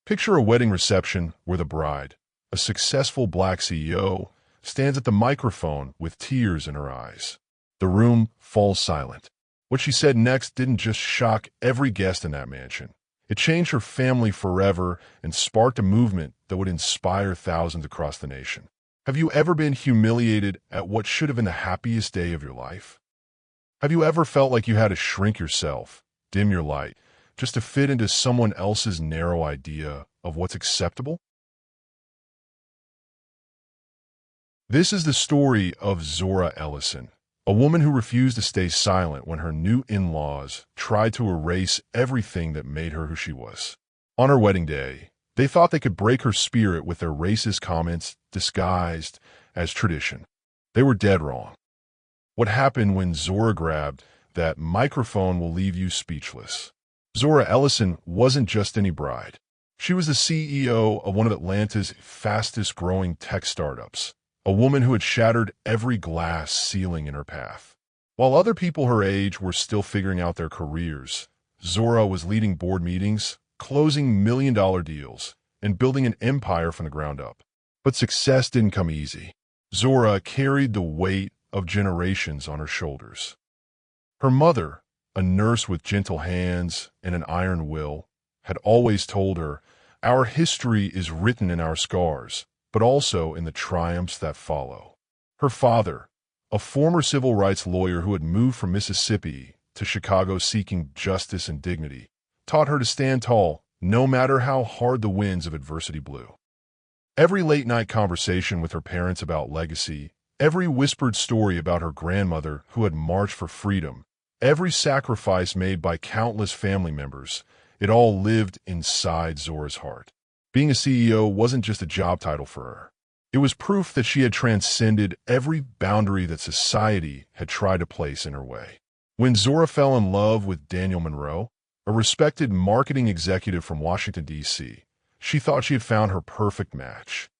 Picture a wedding reception where the bride, a successful Black CEO, stands at the microphone with tears in her eyes. The room falls silent. What she said next didn't just shock every guest in that mansion. It changed her family forever and sparked a movement that would inspire thousands across the nation. Have you ever been humiliated at what should have been the happiest day of your life? Have you ever felt like you had to shrink yourself, dim your light, just to fit into someone else's narrow idea of what's acceptable? This is the story of Zora Ellison, a woman who refused to stay silent when her new in-laws tried to erase everything that made her who she was. On her wedding day, they thought they could break her spirit with their racist comments disguised as tradition. They were dead wrong. What happened when Zora grabbed that microphone will leave you speechless. Zora Ellison wasn't just any bride. She was the CEO of one of Atlanta's fastest-growing tech startups, a woman who had shattered every glass ceiling in her path. While other people her age were still figuring out their careers, Zora was leading board meetings, closing million-dollar deals, and building an empire from the ground up. But success didn't come easy. Zora carried the weight of generations on her shoulders. Her mother, a nurse with gentle hands and an iron will, had always told her, "Our history is written in our scars, but also in the triumphs that follow." Her father, a former civil rights lawyer who had moved from Mississippi to Chicago seeking justice and dignity, taught her to stand tall no matter how hard the winds of adversity blew. Every late-night conversation with her parents about legacy, every whispered story about her grandmother who had marched for freedom, every sacrifice made by countless family members, it all lived inside Zora's heart. Being a CEO wasn't just a job title for her. It was proof that she had transcended every boundary that society had tried to place in her way. When Zora fell in love with Daniel Monroe, a respected marketing executive from Washington, D.C., she thought she had found her perfect match.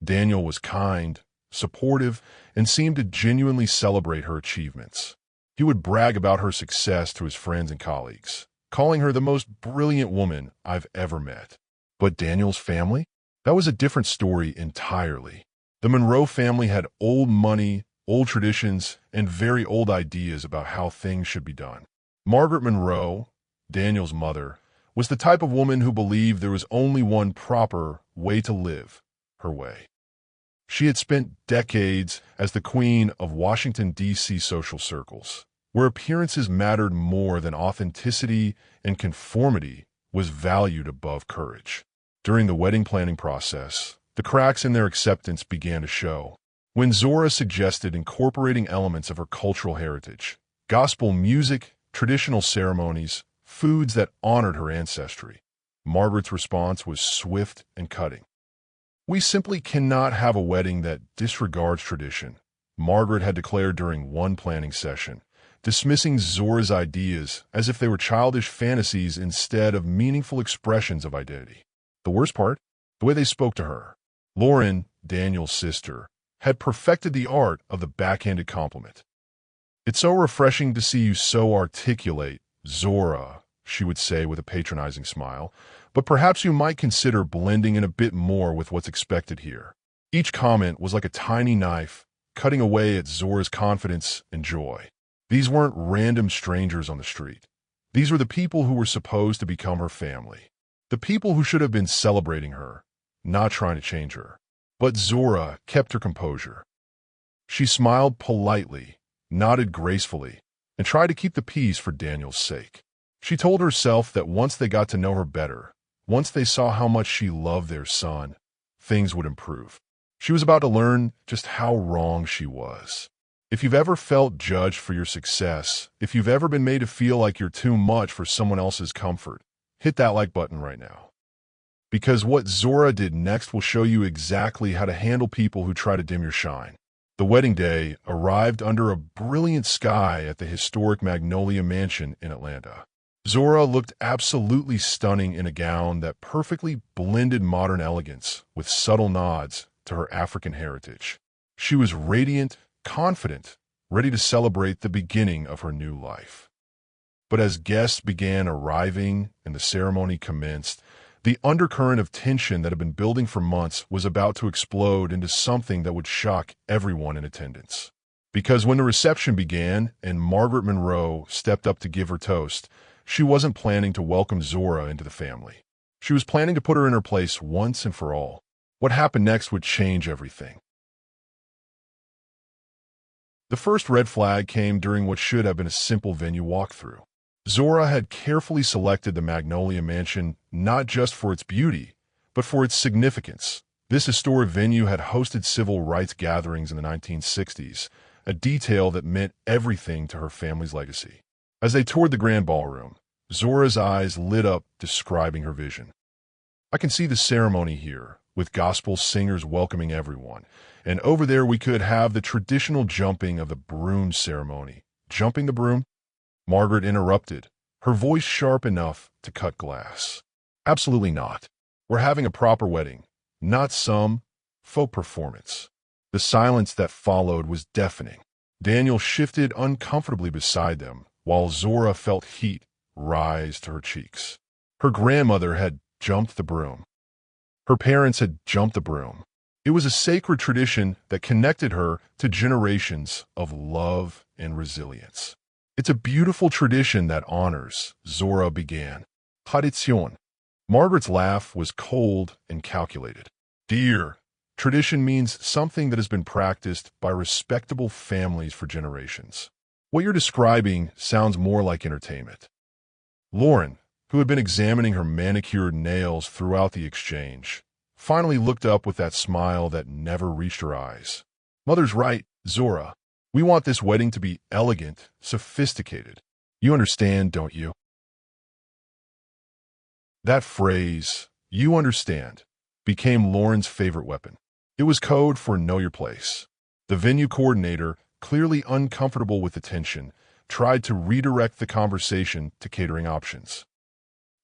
Daniel was kind, supportive, and seemed to genuinely celebrate her achievements. He would brag about her success to his friends and colleagues, calling her the most brilliant woman I've ever met. But Daniel's family? That was a different story entirely. The Monroe family had old money, old traditions, and very old ideas about how things should be done. Margaret Monroe, Daniel's mother, was the type of woman who believed there was only one proper way to live, her way. She had spent decades as the queen of Washington, D.C. social circles, where appearances mattered more than authenticity and conformity was valued above courage. During the wedding planning process, the cracks in their acceptance began to show. When Zora suggested incorporating elements of her cultural heritage, gospel music, traditional ceremonies, foods that honored her ancestry, Margaret's response was swift and cutting. "We simply cannot have a wedding that disregards tradition," Margaret had declared during one planning session, dismissing Zora's ideas as if they were childish fantasies instead of meaningful expressions of identity. The worst part? The way they spoke to her. Lauren, Daniel's sister, had perfected the art of the backhanded compliment. "It's so refreshing to see you so articulate, Zora," she would say with a patronizing smile, "but perhaps you might consider blending in a bit more with what's expected here." Each comment was like a tiny knife, cutting away at Zora's confidence and joy. These weren't random strangers on the street. These were the people who were supposed to become her family. The people who should have been celebrating her, not trying to change her. But Zora kept her composure. She smiled politely, nodded gracefully, and tried to keep the peace for Daniel's sake. She told herself that once they got to know her better, once they saw how much she loved their son, things would improve. She was about to learn just how wrong she was. If you've ever felt judged for your success, if you've ever been made to feel like you're too much for someone else's comfort, hit that like button right now. Because what Zora did next will show you exactly how to handle people who try to dim your shine. The wedding day arrived under a brilliant sky at the historic Magnolia Mansion in Atlanta. Zora looked absolutely stunning in a gown that perfectly blended modern elegance with subtle nods to her African heritage. She was radiant, confident, ready to celebrate the beginning of her new life. But as guests began arriving and the ceremony commenced, The undercurrent of tension that had been building for months was about to explode into something that would shock everyone in attendance. Because when the reception began and Margaret Monroe stepped up to give her toast, she wasn't planning to welcome Zora into the family. She was planning to put her in her place once and for all. What happened next would change everything. The first red flag came during what should have been a simple venue walkthrough. Zora had carefully selected the Magnolia Mansion not just for its beauty, but for its significance. This historic venue had hosted civil rights gatherings in the 1960s, a detail that meant everything to her family's legacy. As they toured the grand ballroom, Zora's eyes lit up, describing her vision. "I can see the ceremony here, with gospel singers welcoming everyone, and over there we could have the traditional jumping of the broom ceremony." "Jumping the broom?" Margaret interrupted, her voice sharp enough to cut glass. "Absolutely not. We're having a proper wedding, not some faux performance." The silence that followed was deafening. Daniel shifted uncomfortably beside them, while Zora felt heat rise to her cheeks. Her grandmother had jumped the broom. Her parents had jumped the broom. It was a sacred tradition that connected her to generations of love and resilience. "It's a beautiful tradition that honors," Zora began. "Tradition." Margaret's laugh was cold and calculated. "Dear, tradition means something that has been practiced by respectable families for generations. What you're describing sounds more like entertainment." Lauren, who had been examining her manicured nails throughout the exchange, finally looked up with that smile that never reached her eyes. "Mother's right, Zora. We want this wedding to be elegant, sophisticated. You understand, don't you?" That phrase, "you understand," became Lauren's favorite weapon. It was code for know your place. The venue coordinator, clearly uncomfortable with the tension, tried to redirect the conversation to catering options.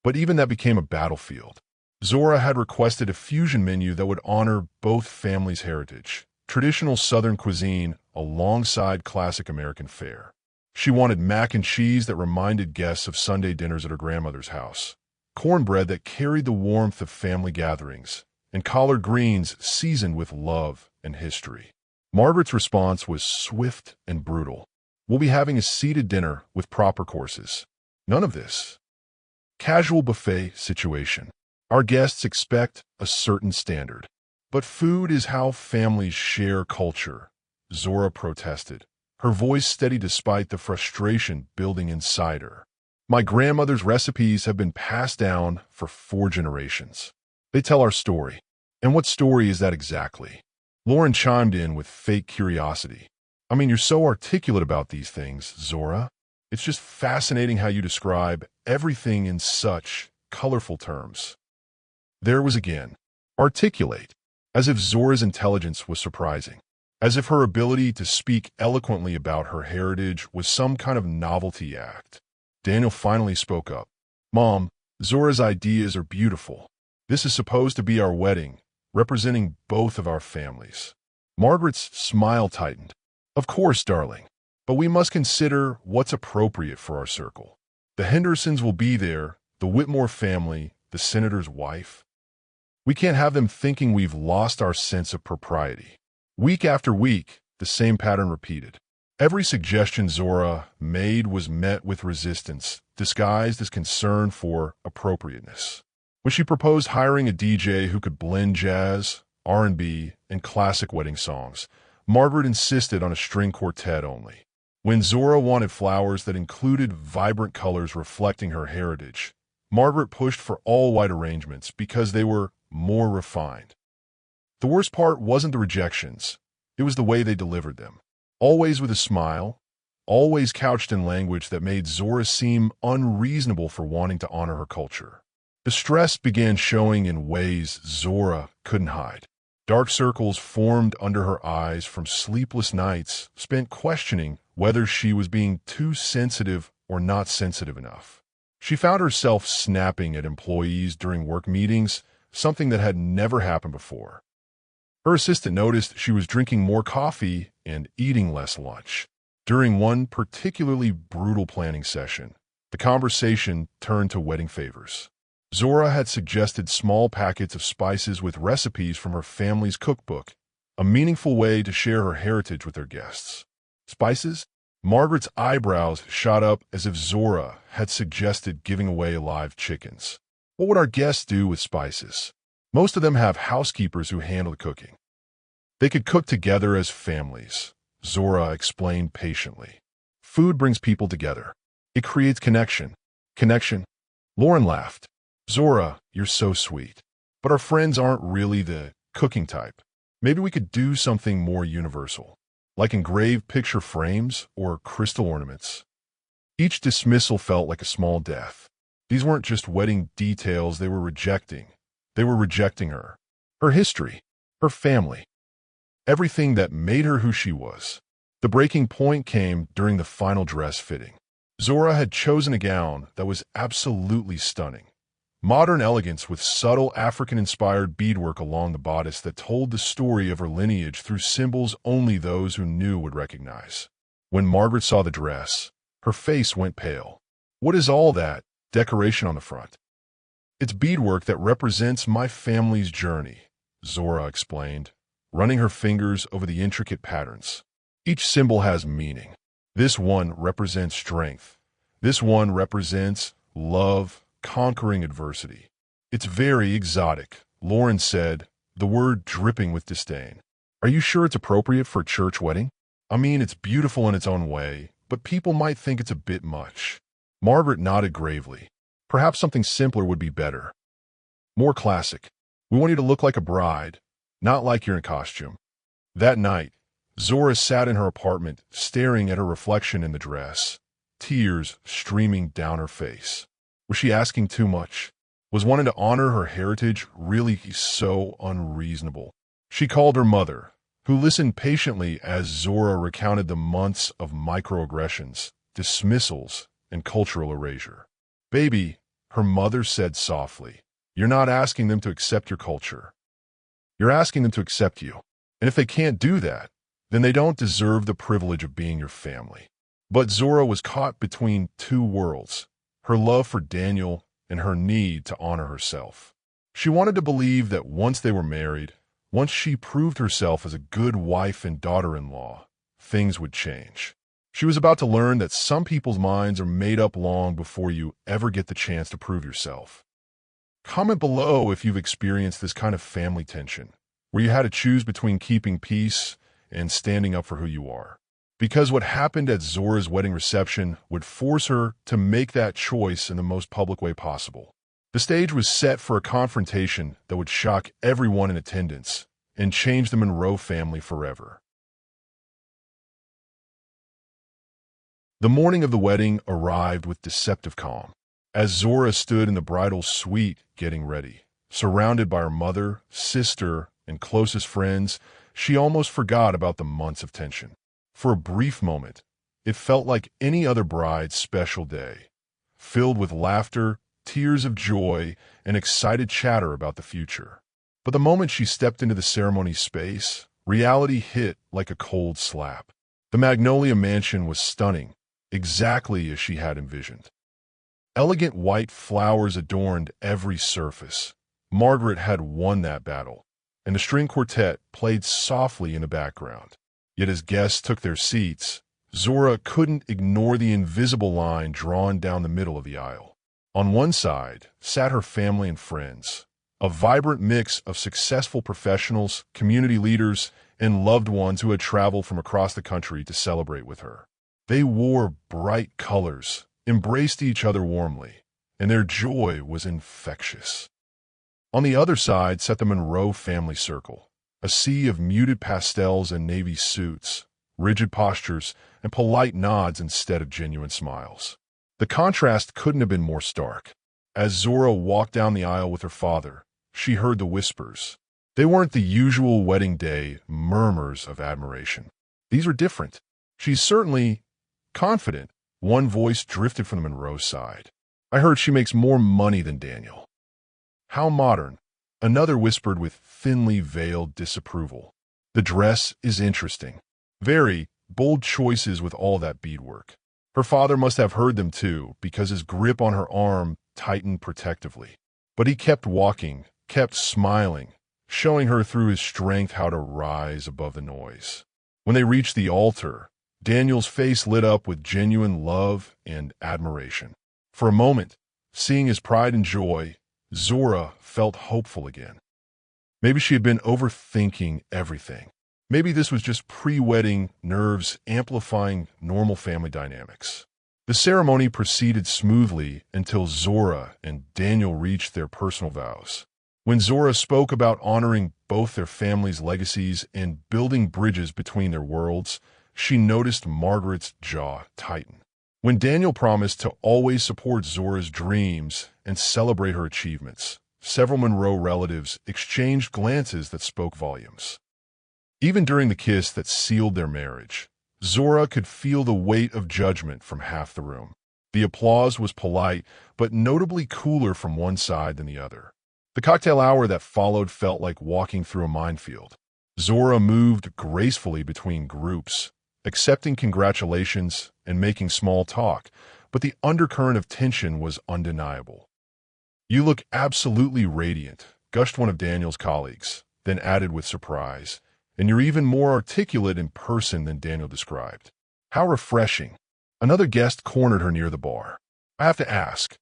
But even that became a battlefield. Zora had requested a fusion menu that would honor both families' heritage, traditional Southern cuisine alongside classic American fare. She wanted mac and cheese that reminded guests of Sunday dinners at her grandmother's house, cornbread that carried the warmth of family gatherings, and collard greens seasoned with love and history. Margaret's response was swift and brutal. "We'll be having a seated dinner with proper courses. None of this casual buffet situation. Our guests expect a certain standard." "But food is how families share culture," Zora protested, her voice steady despite the frustration building inside her. "My grandmother's recipes have been passed down for 4 generations. They tell our story." "And what story is that exactly?" Lauren chimed in with fake curiosity. "I mean, you're so articulate about these things, Zora. It's just fascinating how you describe everything in such colorful terms." There was again, articulate, as if Zora's intelligence was surprising, as if her ability to speak eloquently about her heritage was some kind of novelty act. Daniel finally spoke up. "Mom, Zora's ideas are beautiful. This is supposed to be our wedding, representing both of our families." Margaret's smile tightened. "Of course, darling, but we must consider what's appropriate for our circle. The Hendersons will be there, the Whitmore family, the senator's wife. We can't have them thinking we've lost our sense of propriety." Week after week, the same pattern repeated. Every suggestion Zora made was met with resistance, disguised as concern for appropriateness. When she proposed hiring a DJ who could blend jazz, R&B, and classic wedding songs, Margaret insisted on a string quartet only. When Zora wanted flowers that included vibrant colors reflecting her heritage, Margaret pushed for all-white arrangements because they were more refined. The worst part wasn't the rejections, it was the way they delivered them. Always with a smile, always couched in language that made Zora seem unreasonable for wanting to honor her culture. The stress began showing in ways Zora couldn't hide. Dark circles formed under her eyes from sleepless nights spent questioning whether she was being too sensitive or not sensitive enough. She found herself snapping at employees during work meetings, something that had never happened before. Her assistant noticed she was drinking more coffee and eating less lunch. During one particularly brutal planning session, the conversation turned to wedding favors. Zora had suggested small packets of spices with recipes from her family's cookbook, a meaningful way to share her heritage with their guests. Spices? Margaret's eyebrows shot up as if Zora had suggested giving away live chickens. What would our guests do with spices? Most of them have housekeepers who handle the cooking. They could cook together as families, Zora explained patiently. Food brings people together. It creates connection. Connection? Lauren laughed. Zora, you're so sweet. But our friends aren't really the cooking type. Maybe we could do something more universal, like engraved picture frames or crystal ornaments. Each dismissal felt like a small death. These weren't just wedding details they were rejecting. They were rejecting her, her history, her family, everything that made her who she was. The breaking point came during the final dress fitting. Zora had chosen a gown that was absolutely stunning. Modern elegance with subtle African-inspired beadwork along the bodice that told the story of her lineage through symbols only those who knew would recognize. When Margaret saw the dress, her face went pale. What is all that decoration on the front? It's beadwork that represents my family's journey, Zora explained, running her fingers over the intricate patterns. Each symbol has meaning. This one represents strength. This one represents love, conquering adversity. It's very exotic, Lauren said, the word dripping with disdain. Are you sure it's appropriate for a church wedding? I mean, it's beautiful in its own way, but people might think it's a bit much. Margaret nodded gravely. Perhaps something simpler would be better. More classic. We want you to look like a bride, not like you're in costume. That night, Zora sat in her apartment, staring at her reflection in the dress, tears streaming down her face. Was she asking too much? Was wanting to honor her heritage really so unreasonable? She called her mother, who listened patiently as Zora recounted the months of microaggressions, dismissals, and cultural erasure. Baby, her mother said softly, you're not asking them to accept your culture. You're asking them to accept you. And if they can't do that, then they don't deserve the privilege of being your family. But Zora was caught between two worlds, her love for Daniel and her need to honor herself. She wanted to believe that once they were married, once she proved herself as a good wife and daughter-in-law, things would change. She was about to learn that some people's minds are made up long before you ever get the chance to prove yourself. Comment below if you've experienced this kind of family tension, where you had to choose between keeping peace and standing up for who you are. Because what happened at Zora's wedding reception would force her to make that choice in the most public way possible. The stage was set for a confrontation that would shock everyone in attendance and change the Monroe family forever. The morning of the wedding arrived with deceptive calm. As Zora stood in the bridal suite getting ready, surrounded by her mother, sister, and closest friends, she almost forgot about the months of tension. For a brief moment, it felt like any other bride's special day, filled with laughter, tears of joy, and excited chatter about the future. But the moment she stepped into the ceremony space, reality hit like a cold slap. The Magnolia Mansion was stunning, exactly as she had envisioned. Elegant white flowers adorned every surface. Margaret had won that battle, and the string quartet played softly in the background. Yet as guests took their seats, Zora couldn't ignore the invisible line drawn down the middle of the aisle. On one side sat her family and friends, a vibrant mix of successful professionals, community leaders, and loved ones who had traveled from across the country to celebrate with her. They wore bright colors, embraced each other warmly, and their joy was infectious. On the other side sat the Monroe family circle, a sea of muted pastels and navy suits, rigid postures, and polite nods instead of genuine smiles. The contrast couldn't have been more stark. As Zora walked down the aisle with her father, she heard the whispers. They weren't the usual wedding day murmurs of admiration. These were different. She's certainly confident. One voice drifted from the Monroe side. I heard she makes more money than Daniel. How modern. Another whispered with thinly veiled disapproval. The dress is interesting. Very bold choices with all that beadwork. Her father must have heard them too, because his grip on her arm tightened protectively. But he kept walking, kept smiling, showing her through his strength how to rise above the noise. When they reached the altar, Daniel's face lit up with genuine love and admiration. For a moment, seeing his pride and joy, Zora felt hopeful again. Maybe she had been overthinking everything. Maybe this was just pre-wedding nerves amplifying normal family dynamics. The ceremony proceeded smoothly until Zora and Daniel reached their personal vows. When Zora spoke about honoring both their families' legacies and building bridges between their worlds, she noticed Margaret's jaw tighten. When Daniel promised to always support Zora's dreams and celebrate her achievements, several Monroe relatives exchanged glances that spoke volumes. Even during the kiss that sealed their marriage, Zora could feel the weight of judgment from half the room. The applause was polite, but notably cooler from one side than the other. The cocktail hour that followed felt like walking through a minefield. Zora moved gracefully between groups, accepting congratulations and making small talk, but the undercurrent of tension was undeniable. "You look absolutely radiant," gushed one of Daniel's colleagues, then added with surprise, "and you're even more articulate in person than Daniel described." "How refreshing." Another guest cornered her near the bar. "I have to ask,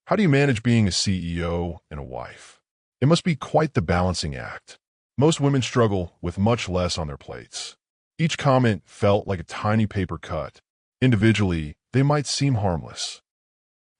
how do you manage being a CEO and a wife? It must be quite the balancing act. Most women struggle with much less on their plates." Each comment felt like a tiny paper cut. Individually, they might seem harmless.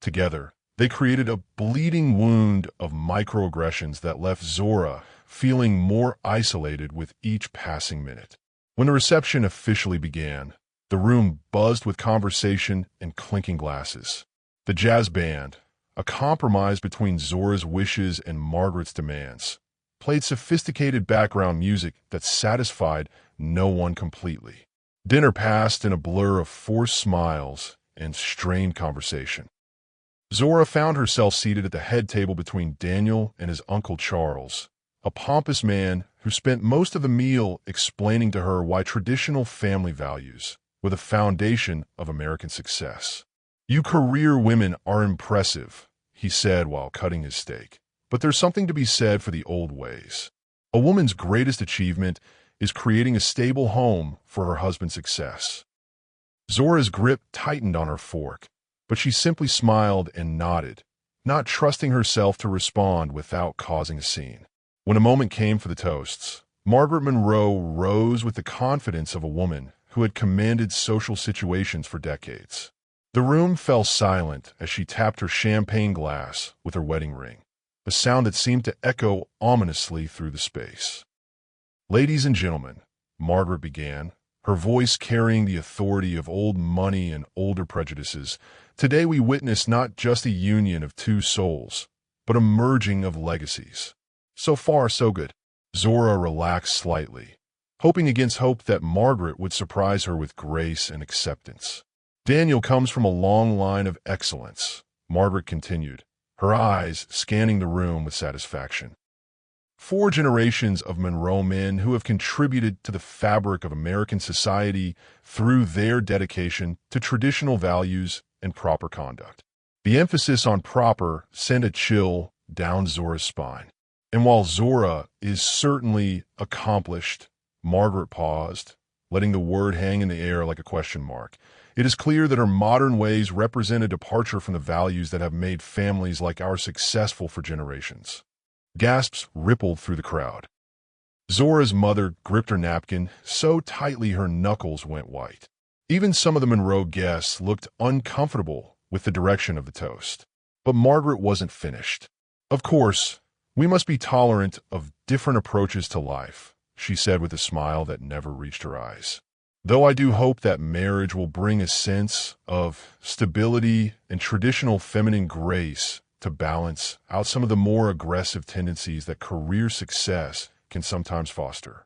Together, they created a bleeding wound of microaggressions that left Zora feeling more isolated with each passing minute. When the reception officially began, the room buzzed with conversation and clinking glasses. The jazz band, a compromise between Zora's wishes and Margaret's demands, played sophisticated background music that satisfied no one completely. Dinner passed in a blur of forced smiles and strained conversation. Zora found herself seated at the head table between Daniel and his Uncle Charles, a pompous man who spent most of the meal explaining to her why traditional family values were the foundation of American success. "You career women are impressive," he said while cutting his steak, "but there's something to be said for the old ways. A woman's greatest achievement is creating a stable home for her husband's success." Zora's grip tightened on her fork, but she simply smiled and nodded, not trusting herself to respond without causing a scene. When a moment came for the toasts, Margaret Monroe rose with the confidence of a woman who had commanded social situations for decades. The room fell silent as she tapped her champagne glass with her wedding ring, a sound that seemed to echo ominously through the space. "Ladies and gentlemen," Margaret began, her voice carrying the authority of old money and older prejudices, "today we witness not just a union of two souls, but a merging of legacies. So far, so good." Zora relaxed slightly, hoping against hope that Margaret would surprise her with grace and acceptance. "Daniel comes from a long line of excellence," Margaret continued, her eyes scanning the room with satisfaction. "4 generations of Monroe men who have contributed to the fabric of American society through their dedication to traditional values and proper conduct." The emphasis on proper sent a chill down Zora's spine. And while Zora is certainly accomplished, Margaret paused, letting the word hang in the air like a question mark. It is clear that her modern ways represent a departure from the values that have made families like ours successful for generations. Gasps rippled through the crowd. Zora's mother gripped her napkin so tightly her knuckles went white. Even some of the Monroe guests looked uncomfortable with the direction of the toast. But Margaret wasn't finished. "Of course, we must be tolerant of different approaches to life," she said with a smile that never reached her eyes. "Though I do hope that marriage will bring a sense of stability and traditional feminine grace to balance out some of the more aggressive tendencies that career success can sometimes foster."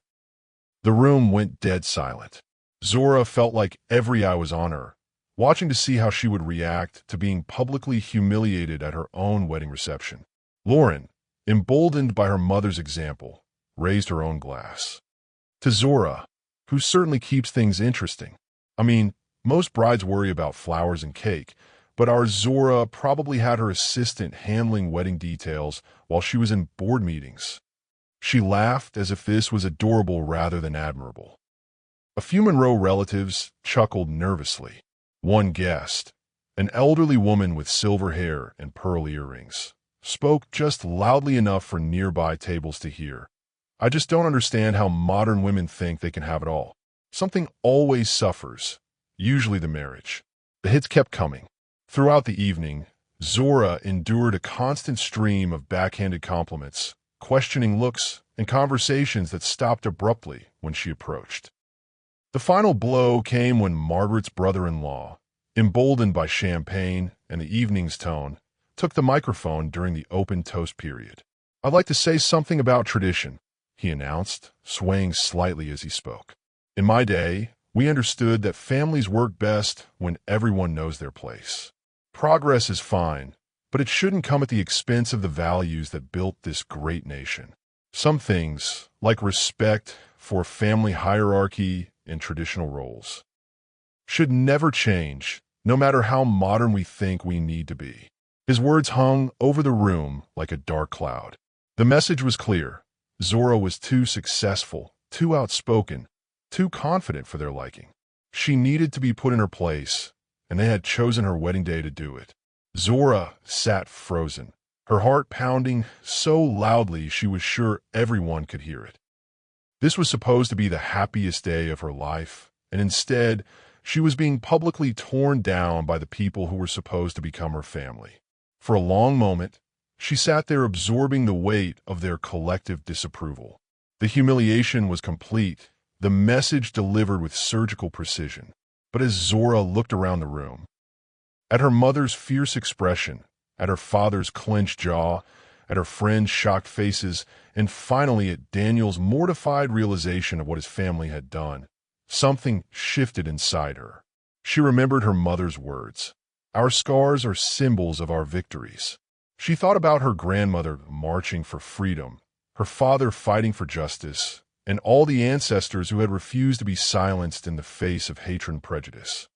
The room went dead silent. Zora felt like every eye was on her, watching to see how she would react to being publicly humiliated at her own wedding reception. Lauren, emboldened by her mother's example, raised her own glass. "To Zora, who certainly keeps things interesting. I mean, most brides worry about flowers and cake, but our Zora probably had her assistant handling wedding details while she was in board meetings. She laughed as if this was adorable rather than admirable. A few Monroe relatives chuckled nervously. One guest, an elderly woman with silver hair and pearl earrings, spoke just loudly enough for nearby tables to hear. "I just don't understand how modern women think they can have it all. Something always suffers, usually the marriage." The hits kept coming. Throughout the evening, Zora endured a constant stream of backhanded compliments, questioning looks, and conversations that stopped abruptly when she approached. The final blow came when Margaret's brother-in-law, emboldened by champagne and the evening's tone, took the microphone during the open toast period. "I'd like to say something about tradition," he announced, swaying slightly as he spoke. "In my day, we understood that families work best when everyone knows their place. Progress is fine, but it shouldn't come at the expense of the values that built this great nation. Some things, like respect for family hierarchy and traditional roles, should never change, no matter how modern we think we need to be." His words hung over the room like a dark cloud. The message was clear. Zora was too successful, too outspoken, too confident for their liking. She needed to be put in her place, and they had chosen her wedding day to do it. Zora sat frozen, her heart pounding so loudly she was sure everyone could hear it. This was supposed to be the happiest day of her life, and instead, she was being publicly torn down by the people who were supposed to become her family. For a long moment, she sat there absorbing the weight of their collective disapproval. The humiliation was complete, the message delivered with surgical precision. But as Zora looked around the room, at her mother's fierce expression, at her father's clenched jaw, at her friends' shocked faces, and finally at Daniel's mortified realization of what his family had done, something shifted inside her. She remembered her mother's words, "Our scars are symbols of our victories." She thought about her grandmother marching for freedom, her father fighting for justice, and all the ancestors who had refused to be silenced in the face of hatred and prejudice.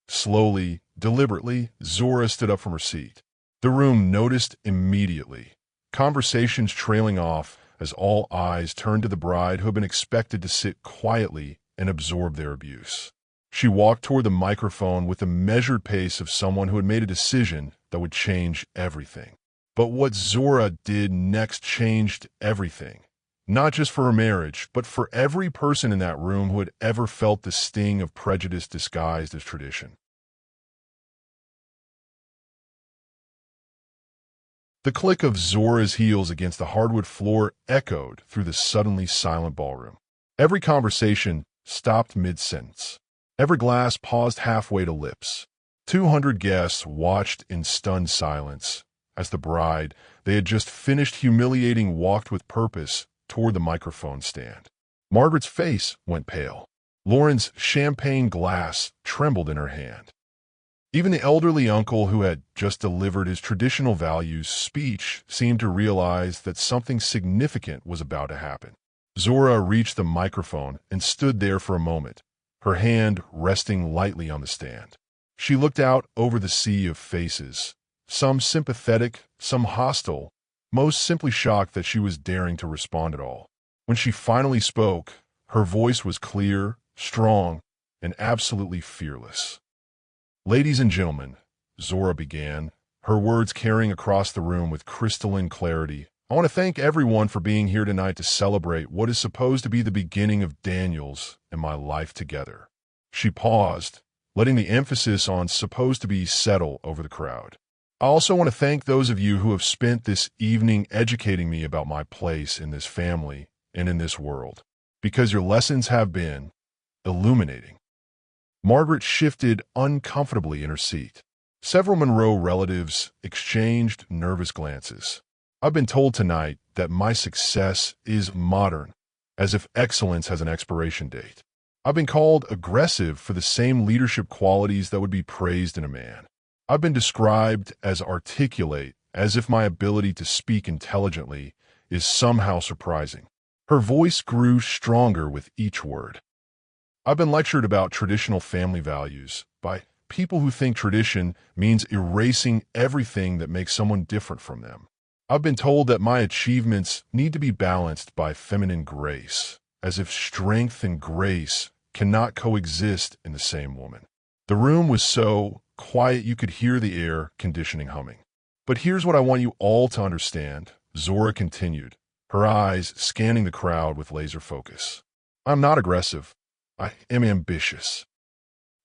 Slowly, deliberately, Zora stood up from her seat. The room noticed immediately, conversations trailing off as all eyes turned to the bride who had been expected to sit quietly and absorb their abuse. She walked toward the microphone with the measured pace of someone who had made a decision that would change everything. But what Zora did next changed everything. Not just for her marriage, but for every person in that room who had ever felt the sting of prejudice disguised as tradition. The click of Zora's heels against the hardwood floor echoed through the suddenly silent ballroom. Every conversation stopped mid-sentence. Every glass paused halfway to lips. 200 guests watched in stunned silence as the bride they had just finished humiliating walked with purpose toward the microphone stand. Margaret's face went pale. Lauren's champagne glass trembled in her hand. Even the elderly uncle who had just delivered his traditional values speech seemed to realize that something significant was about to happen. Zora reached the microphone and stood there for a moment, her hand resting lightly on the stand. She looked out over the sea of faces, some sympathetic, some hostile, most simply shocked that she was daring to respond at all. When she finally spoke, her voice was clear, strong, and absolutely fearless. "Ladies and gentlemen," Zora began, her words carrying across the room with crystalline clarity, "I want to thank everyone for being here tonight to celebrate what is supposed to be the beginning of Daniel's and my life together." She paused, letting the emphasis on "supposed to be" settle over the crowd. "I also want to thank those of you who have spent this evening educating me about my place in this family and in this world, because your lessons have been illuminating." Margaret shifted uncomfortably in her seat. Several Monroe relatives exchanged nervous glances. "I've been told tonight that my success is modern, as if excellence has an expiration date. I've been called aggressive for the same leadership qualities that would be praised in a man. I've been described as articulate, as if my ability to speak intelligently is somehow surprising." Her voice grew stronger with each word. "I've been lectured about traditional family values by people who think tradition means erasing everything that makes someone different from them. I've been told that my achievements need to be balanced by feminine grace, as if strength and grace cannot coexist in the same woman. The room was so quiet you could hear the air conditioning humming. But here's what I want you all to understand, Zora continued, her eyes scanning the crowd with laser focus. I'm not aggressive. I am ambitious.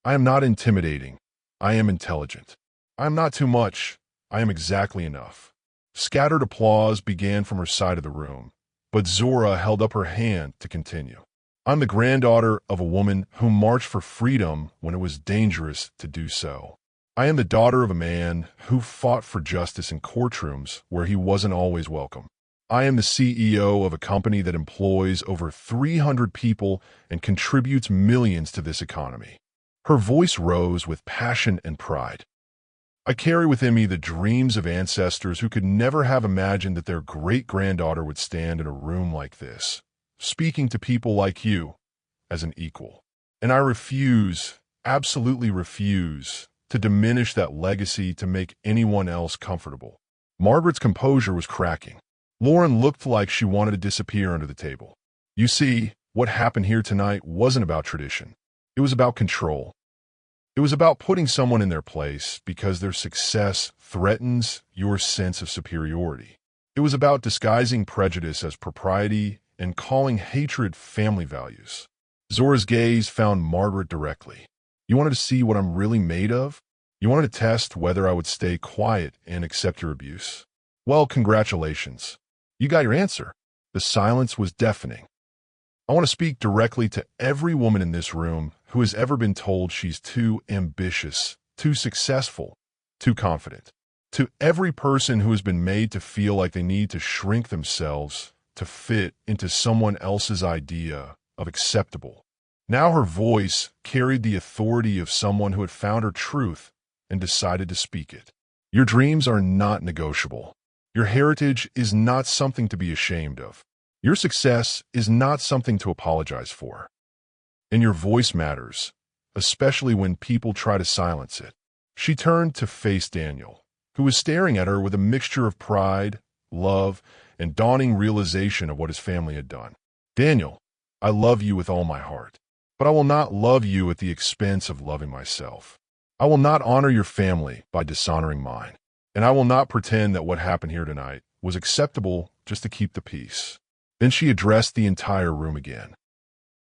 I am not intimidating. I am intelligent. I am not too much. I am exactly enough. Scattered applause began from her side of the room, but Zora held up her hand to continue. I'm the granddaughter of a woman who marched for freedom when it was dangerous to do so. I am the daughter of a man who fought for justice in courtrooms where he wasn't always welcome. I am the CEO of a company that employs over 300 people and contributes millions to this economy. Her voice rose with passion and pride. I carry within me the dreams of ancestors who could never have imagined that their great-granddaughter would stand in a room like this, speaking to people like you as an equal. And I refuse, absolutely refuse, to diminish that legacy to make anyone else comfortable. Margaret's composure was cracking. Lauren looked like she wanted to disappear under the table. You see, what happened here tonight wasn't about tradition. It was about control. It was about putting someone in their place because their success threatens your sense of superiority. It was about disguising prejudice as propriety and calling hatred family values. Zora's gaze found Margaret directly. You wanted to see what I'm really made of? You wanted to test whether I would stay quiet and accept your abuse? Well, congratulations. You got your answer. The silence was deafening. I want to speak directly to every woman in this room who has ever been told she's too ambitious, too successful, too confident. To every person who has been made to feel like they need to shrink themselves to fit into someone else's idea of acceptable. Now her voice carried the authority of someone who had found her truth and decided to speak it. Your dreams are not negotiable. Your heritage is not something to be ashamed of. Your success is not something to apologize for. And your voice matters, especially when people try to silence it. She turned to face Daniel, who was staring at her with a mixture of pride, love, and dawning realization of what his family had done. Daniel, I love you with all my heart, but I will not love you at the expense of loving myself. I will not honor your family by dishonoring mine, and I will not pretend that what happened here tonight was acceptable just to keep the peace. Then she addressed the entire room again.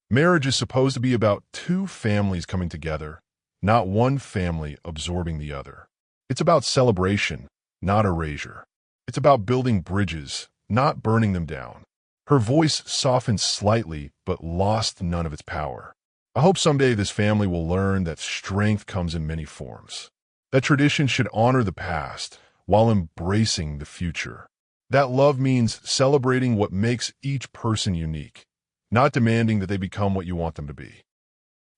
Marriage is supposed to be about two families coming together, not one family absorbing the other. It's about celebration, not erasure. It's about building bridges, not burning them down. Her voice softened slightly, but lost none of its power. I hope someday this family will learn that strength comes in many forms. That tradition should honor the past while embracing the future. That love means celebrating what makes each person unique, not demanding that they become what you want them to be.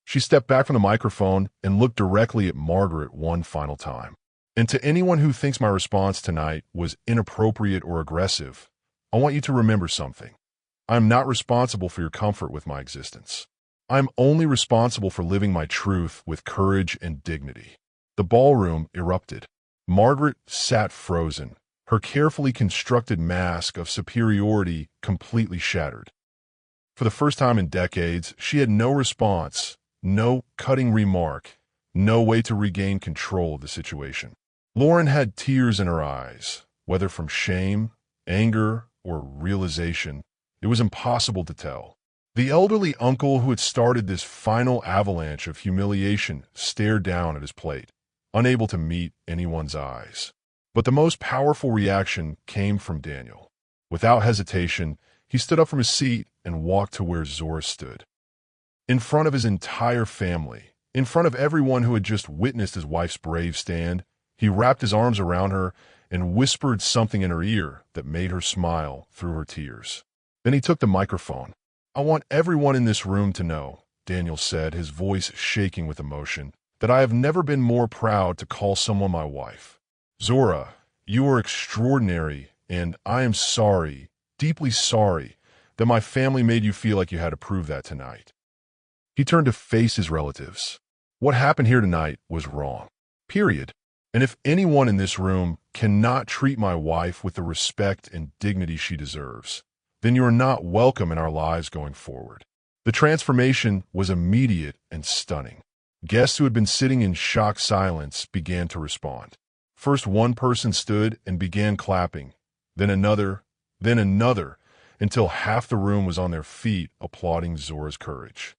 She stepped back from the microphone and looked directly at Margaret one final time. And to anyone who thinks my response tonight was inappropriate or aggressive, I want you to remember something. I'm not responsible for your comfort with my existence. I'm only responsible for living my truth with courage and dignity. The ballroom erupted. Margaret sat frozen, her carefully constructed mask of superiority completely shattered. For the first time in decades, she had no response, no cutting remark, no way to regain control of the situation. Lauren had tears in her eyes, whether from shame, anger, or realization. It was impossible to tell. The elderly uncle who had started this final avalanche of humiliation stared down at his plate, unable to meet anyone's eyes. But the most powerful reaction came from Daniel. Without hesitation, he stood up from his seat and walked to where Zora stood. In front of his entire family, in front of everyone who had just witnessed his wife's brave stand, he wrapped his arms around her and whispered something in her ear that made her smile through her tears. Then he took the microphone. I want everyone in this room to know, Daniel said, his voice shaking with emotion, that I have never been more proud to call someone my wife. Zora, you are extraordinary, and I am sorry, deeply sorry, that my family made you feel like you had to prove that tonight. He turned to face his relatives. What happened here tonight was wrong. Period. And if anyone in this room cannot treat my wife with the respect and dignity she deserves, then you are not welcome in our lives going forward. The transformation was immediate and stunning. Guests who had been sitting in shocked silence began to respond. First, one person stood and began clapping, then another, until half the room was on their feet applauding Zora's courage.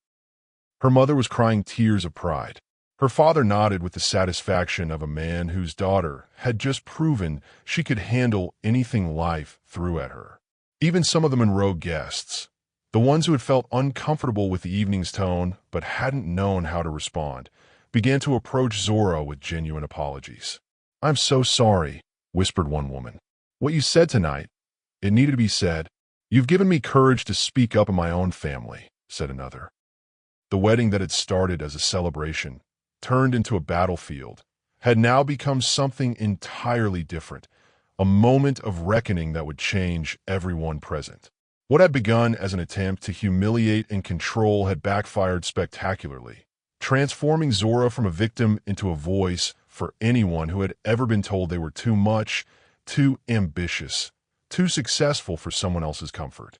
Her mother was crying tears of pride. Her father nodded with the satisfaction of a man whose daughter had just proven she could handle anything life threw at her. Even some of the Monroe guests, the ones who had felt uncomfortable with the evening's tone but hadn't known how to respond, began to approach Zora with genuine apologies. "I'm so sorry," whispered one woman. "What you said tonight, it needed to be said. You've given me courage to speak up in my own family," said another. The wedding that had started as a celebration, turned into a battlefield, had now become something entirely different, a moment of reckoning that would change everyone present. What had begun as an attempt to humiliate and control had backfired spectacularly, transforming Zora from a victim into a voice for anyone who had ever been told they were too much, too ambitious, too successful for someone else's comfort.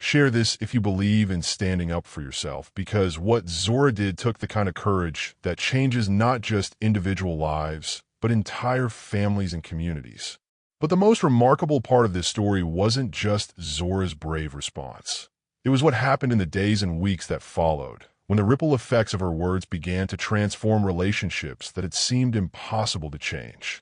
Share this if you believe in standing up for yourself, because what Zora did took the kind of courage that changes not just individual lives, but entire families and communities. But the most remarkable part of this story wasn't just Zora's brave response. It was what happened in the days and weeks that followed, when the ripple effects of her words began to transform relationships that had seemed impossible to change.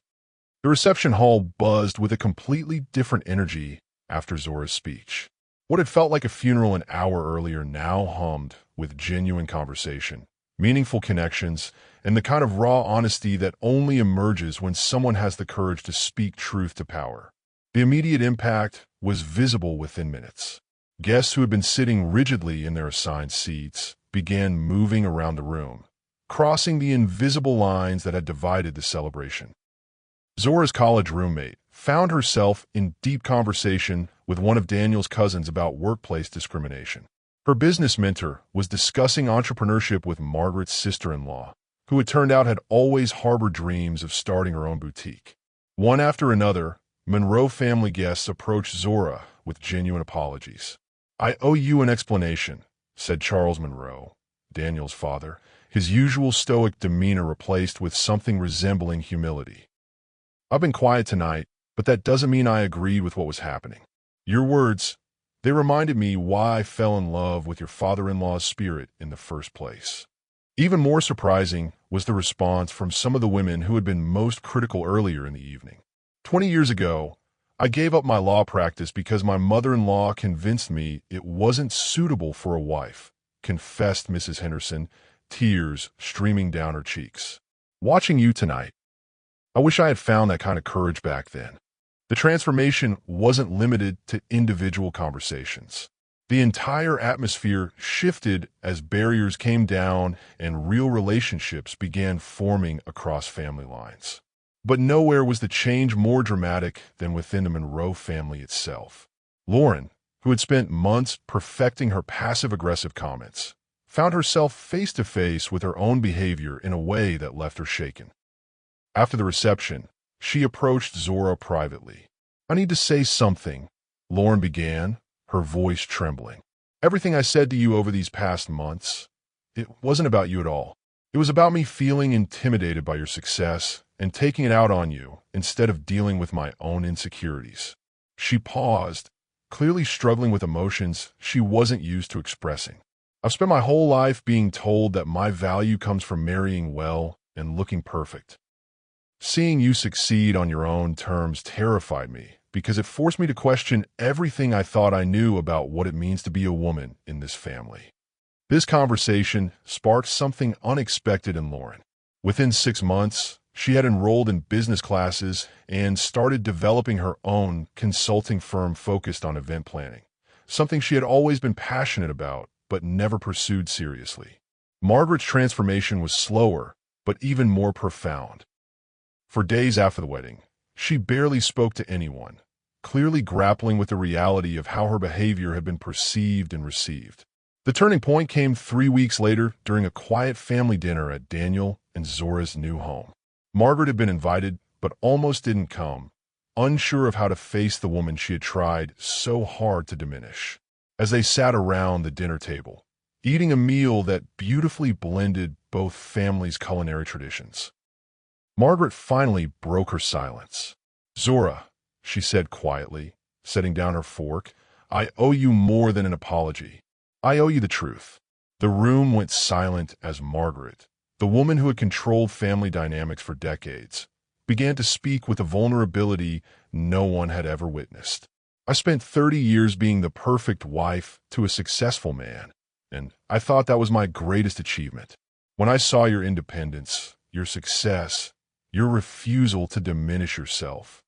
The reception hall buzzed with a completely different energy after Zora's speech. What had felt like a funeral an hour earlier now hummed with genuine conversation, meaningful connections, and the kind of raw honesty that only emerges when someone has the courage to speak truth to power. The immediate impact was visible within minutes. Guests who had been sitting rigidly in their assigned seats began moving around the room, crossing the invisible lines that had divided the celebration. Zora's college roommate found herself in deep conversation with one of Daniel's cousins about workplace discrimination. Her business mentor was discussing entrepreneurship with Margaret's sister-in-law, who it turned out had always harbored dreams of starting her own boutique. One after another, Monroe family guests approached Zora with genuine apologies. "I owe you an explanation," said Charles Monroe, Daniel's father, his usual stoic demeanor replaced with something resembling humility. "I've been quiet tonight, but that doesn't mean I agreed with what was happening. Your words, they reminded me why I fell in love with your father-in-law's spirit in the first place." Even more surprising was the response from some of the women who had been most critical earlier in the evening. 20 years ago, I gave up my law practice because my mother-in-law convinced me it wasn't suitable for a wife, confessed Mrs. Henderson, tears streaming down her cheeks. "Watching you tonight, I wish I had found that kind of courage back then." The transformation wasn't limited to individual conversations. The entire atmosphere shifted as barriers came down and real relationships began forming across family lines. But nowhere was the change more dramatic than within the Monroe family itself. Lauren, who had spent months perfecting her passive-aggressive comments, found herself face-to-face with her own behavior in a way that left her shaken. After the reception, she approached Zora privately. "I need to say something," Lauren began, her voice trembling. "Everything I said to you over these past months, it wasn't about you at all. It was about me feeling intimidated by your success and taking it out on you instead of dealing with my own insecurities." She paused, clearly struggling with emotions she wasn't used to expressing. "I've spent my whole life being told that my value comes from marrying well and looking perfect. Seeing you succeed on your own terms terrified me because it forced me to question everything I thought I knew about what it means to be a woman in this family." This conversation sparked something unexpected in Lauren. Within 6 months, she had enrolled in business classes and started developing her own consulting firm focused on event planning, something she had always been passionate about but never pursued seriously. Margaret's transformation was slower, but even more profound. For days after the wedding, she barely spoke to anyone, clearly grappling with the reality of how her behavior had been perceived and received. The turning point came 3 weeks later during a quiet family dinner at Daniel and Zora's new home. Margaret had been invited, but almost didn't come, unsure of how to face the woman she had tried so hard to diminish. As they sat around the dinner table, eating a meal that beautifully blended both families' culinary traditions, Margaret finally broke her silence. "Zora," she said quietly, setting down her fork, "I owe you more than an apology. I owe you the truth." The room went silent as Margaret, the woman who had controlled family dynamics for decades, began to speak with a vulnerability no one had ever witnessed. "I spent 30 years being the perfect wife to a successful man, and I thought that was my greatest achievement. When I saw your independence, your success, your refusal to diminish yourself,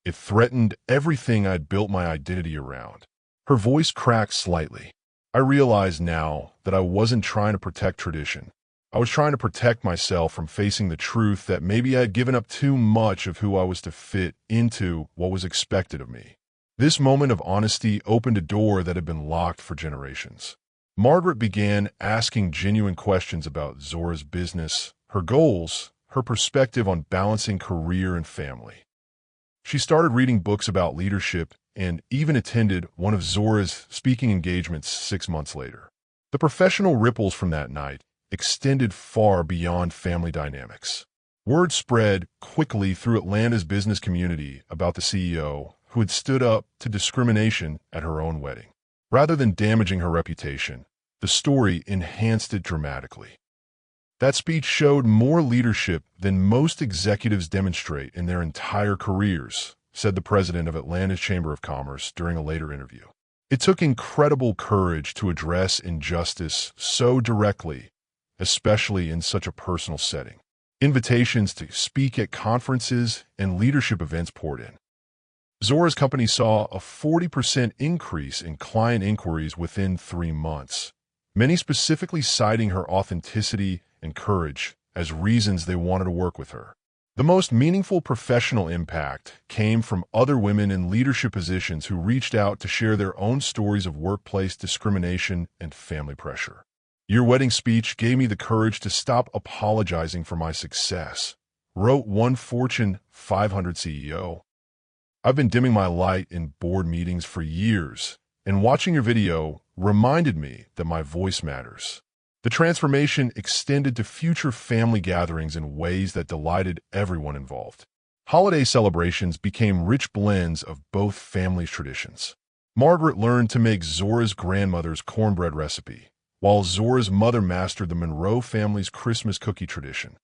it threatened everything I'd built my identity around." Her voice cracked slightly. "I realize now that I wasn't trying to protect tradition. I was trying to protect myself from facing the truth that maybe I had given up too much of who I was to fit into what was expected of me." This moment of honesty opened a door that had been locked for generations. Margaret began asking genuine questions about Zora's business, her goals, her perspective on balancing career and family. She started reading books about leadership and even attended one of Zora's speaking engagements 6 months later. The professional ripples from that night extended far beyond family dynamics. Word spread quickly through Atlanta's business community about the CEO who had stood up to discrimination at her own wedding. Rather than damaging her reputation, the story enhanced it dramatically. That speech showed more leadership than most executives demonstrate in their entire careers, said the president of Atlanta's Chamber of Commerce during a later interview. "It took incredible courage to address injustice so directly, especially in such a personal setting." Invitations to speak at conferences and leadership events poured in. Zora's company saw a 40% increase in client inquiries within 3 months, many specifically citing her authenticity and courage as reasons they wanted to work with her. The most meaningful professional impact came from other women in leadership positions who reached out to share their own stories of workplace discrimination and family pressure. "Your wedding speech gave me the courage to stop apologizing for my success," wrote one Fortune 500 CEO. "I've been dimming my light in board meetings for years, and watching your video reminded me that my voice matters." The transformation extended to future family gatherings in ways that delighted everyone involved. Holiday celebrations became rich blends of both families' traditions. Margaret learned to make Zora's grandmother's cornbread recipe, while Zora's mother mastered the Monroe family's Christmas cookie tradition.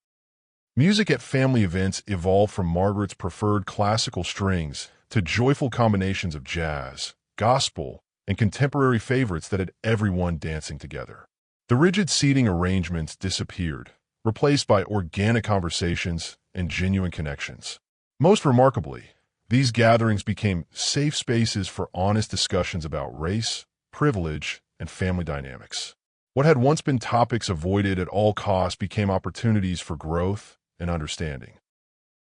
Music at family events evolved from Margaret's preferred classical strings to joyful combinations of jazz, gospel, and contemporary favorites that had everyone dancing together. The rigid seating arrangements disappeared, replaced by organic conversations and genuine connections. Most remarkably, these gatherings became safe spaces for honest discussions about race, privilege, and family dynamics. What had once been topics avoided at all costs became opportunities for growth and understanding.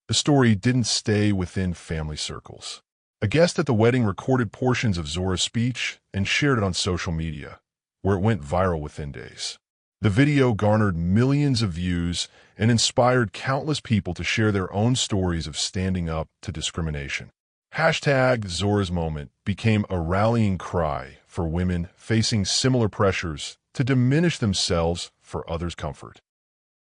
The story didn't stay within family circles. A guest at the wedding recorded portions of Zora's speech and shared it on social media, where it went viral within days. The video garnered millions of views and inspired countless people to share their own stories of standing up to discrimination. Hashtag Zora's Moment became a rallying cry for women facing similar pressures to diminish themselves for others' comfort.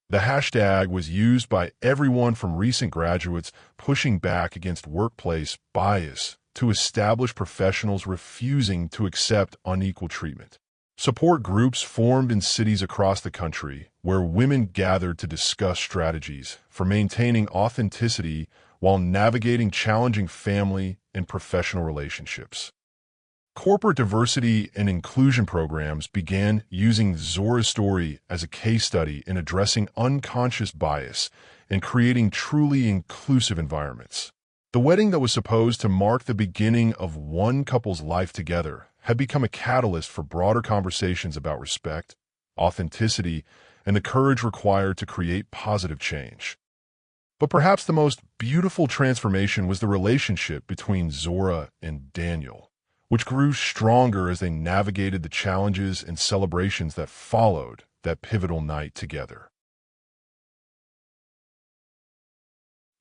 The hashtag was used by everyone from recent graduates pushing back against workplace bias to established professionals refusing to accept unequal treatment. Support groups formed in cities across the country where women gathered to discuss strategies for maintaining authenticity while navigating challenging family and professional relationships. Corporate diversity and inclusion programs began using Zora's story as a case study in addressing unconscious bias and creating truly inclusive environments. The wedding that was supposed to mark the beginning of one couple's life together had become a catalyst for broader conversations about respect, authenticity, and the courage required to create positive change. But perhaps the most beautiful transformation was the relationship between Zora and Daniel, which grew stronger as they navigated the challenges and celebrations that followed that pivotal night together.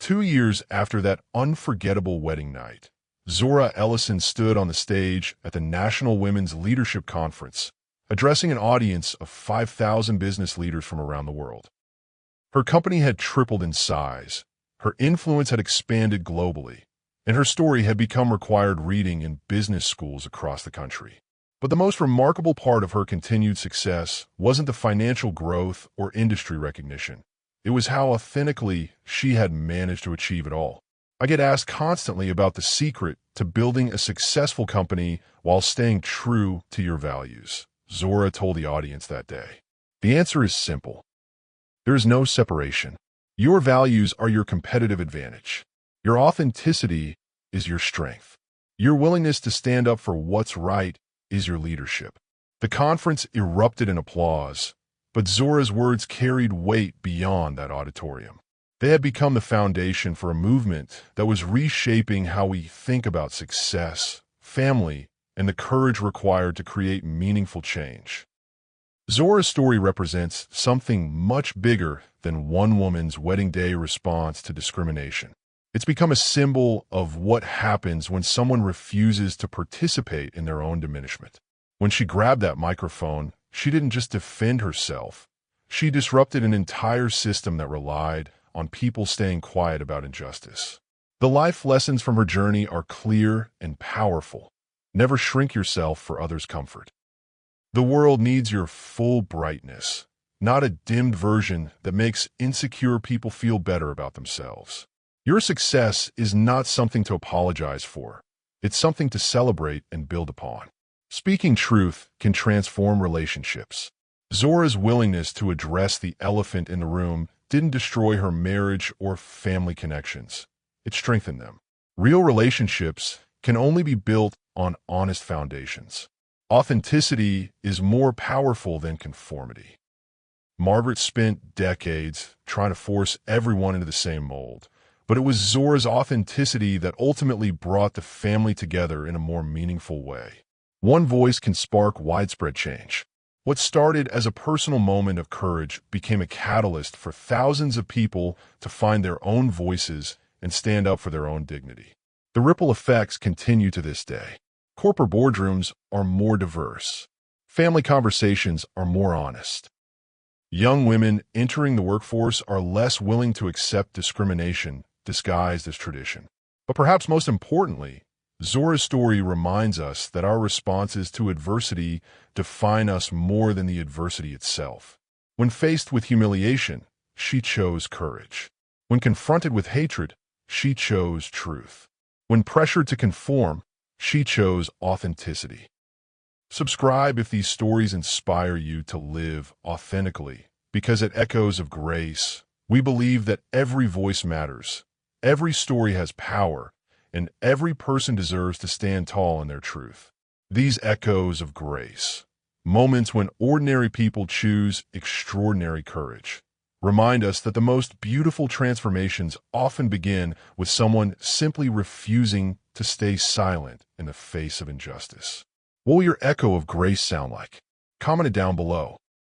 2 years after that unforgettable wedding night, Zora Ellison stood on the stage at the National Women's Leadership Conference, addressing an audience of 5,000 business leaders from around the world. Her company had tripled in size, her influence had expanded globally, and her story had become required reading in business schools across the country. But the most remarkable part of her continued success wasn't the financial growth or industry recognition. It was how authentically she had managed to achieve it all. I get asked constantly about the secret to building a successful company while staying true to your values, Zora told the audience that day. The answer is simple. There is no separation. Your values are your competitive advantage. Your authenticity is your strength. Your willingness to stand up for what's right is your leadership. The conference erupted in applause, but Zora's words carried weight beyond that auditorium. They had become the foundation for a movement that was reshaping how we think about success, family, and the courage required to create meaningful change. Zora's story represents something much bigger than one woman's wedding day response to discrimination. It's become a symbol of what happens when someone refuses to participate in their own diminishment. When she grabbed that microphone, she didn't just defend herself. She disrupted an entire system that relied on people staying quiet about injustice. The life lessons from her journey are clear and powerful. Never shrink yourself for others' comfort. The world needs your full brightness, not a dimmed version that makes insecure people feel better about themselves. Your success is not something to apologize for. It's something to celebrate and build upon. Speaking truth can transform relationships. Zora's willingness to address the elephant in the room didn't destroy her marriage or family connections. It strengthened them. Real relationships can only be built on honest foundations. Authenticity is more powerful than conformity. Margaret spent decades trying to force everyone into the same mold, but it was Zora's authenticity that ultimately brought the family together in a more meaningful way. One voice can spark widespread change. What started as a personal moment of courage became a catalyst for thousands of people to find their own voices and stand up for their own dignity. The ripple effects continue to this day. Corporate boardrooms are more diverse. Family conversations are more honest. Young women entering the workforce are less willing to accept discrimination disguised as tradition. But perhaps most importantly, Zora's story reminds us that our responses to adversity define us more than the adversity itself. When faced with humiliation, she chose courage. When confronted with hatred, she chose truth. When pressured to conform, she chose authenticity. Subscribe if these stories inspire you to live authentically, because at Echoes of Grace, we believe that every voice matters, every story has power, and every person deserves to stand tall in their truth. These echoes of grace, moments when ordinary people choose extraordinary courage, remind us that the most beautiful transformations often begin with someone simply refusing to stay silent in the face of injustice. What will your echo of grace sound like? Comment it down below.